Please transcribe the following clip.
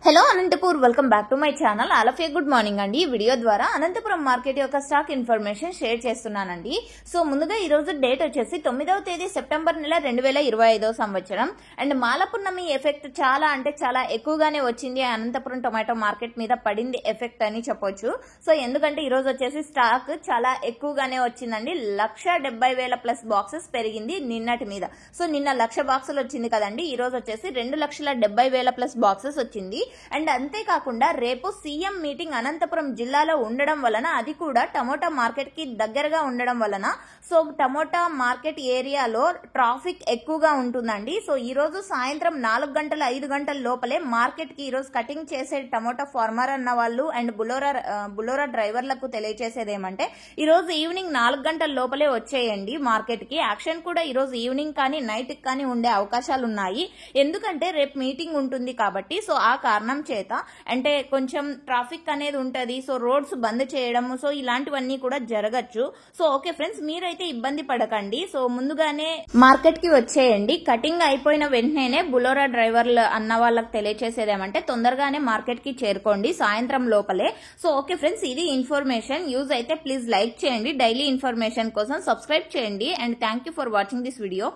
Hello Anantapur welcome back to my channel. All of you good morning అండి. ఈ video ద్వారా Anantapuram market యొక్క stock information share చేస్తున్నానండి. So ముందుగా ఈ రోజు డేట్ వచ్చేసి 9వ తేదీ సెప్టెంబర్ నెల 2025వ సంవత్సరం. అండ్ మాలపున్నమి ఎఫెక్ట్ చాలా అంటే చాలా ఎక్కువగానే వచ్చింది. అనంతపురం టొమాటో మార్కెట్ మీద పడింది ఎఫెక్ట్ అని చెప్పొచ్చు. సో ఎందుకంటే ఈ రోజు వచ్చేసి స్టాక్ చాలా ఎక్కువగానే వచ్చిందండి. 170,000 ప్లస్ బాక్సెస్ పెరిగింది నిన్నటి మీద. సో నిన్న 1,00,000 బాక్సులు వచ్చింది కదండి. ఈ రోజు వచ్చేసి 2,70,000 ప్లస్ బాక్సెస్ వచ్చింది. అండ్ అంతేకాకుండా రేపు సీఎం మీటింగ్ అనంతపురం జిల్లాలో ఉండడం వలన, అది కూడా టమోటా మార్కెట్ కి దగ్గరగా ఉండడం వలన, సో టమోటా మార్కెట్ ఏరియాలో ట్రాఫిక్ ఎక్కువగా ఉంటుందండి. సో ఈ రోజు సాయంత్రం 4 గంటల 5 గంటల లోపలే మార్కెట్ కి ఈ రోజు కటింగ్ చేసే టమోటా ఫార్మర్ అన్న వాళ్ళు అండ్ బులోరా డ్రైవర్లకు తెలియజేసేది ఏమంటే, ఈ రోజు ఈవినింగ్ 4 గంటల లోపలే వచ్చేయండి మార్కెట్ కి. యాక్షన్ కూడా ఈ రోజు ఈవినింగ్ కానీ నైట్ కానీ ఉండే అవకాశాలు ఉన్నాయి. ఎందుకంటే రేపు మీటింగ్ ఉంటుంది కాబట్టి. సో ఆ కారణం చేత అంటే కొంచెం ట్రాఫిక్ అనేది ఉంటది. సో రోడ్స్ బంద్ చేయడము, సో ఇలాంటివన్నీ కూడా జరగచ్చు. సో ఓకే ఫ్రెండ్స్, మీరైతే ఇబ్బంది పడకండి. సో ముందుగానే మార్కెట్ కి వచ్చేయండి. కటింగ్ అయిపోయిన వెంటనే బులోరా డ్రైవర్లు అన్న వాళ్ళకి తెలియచేసేదేమంటే, తొందరగానే మార్కెట్ కి చేరుకోండి సాయంత్రం లోపలే. సో ఓకే ఫ్రెండ్స్, ఇది ఇన్ఫర్మేషన్. యూజ్ అయితే ప్లీజ్ లైక్ చేయండి. డైలీ ఇన్ఫర్మేషన్ కోసం సబ్స్క్రైబ్ చేయండి. And thank you for watching this video.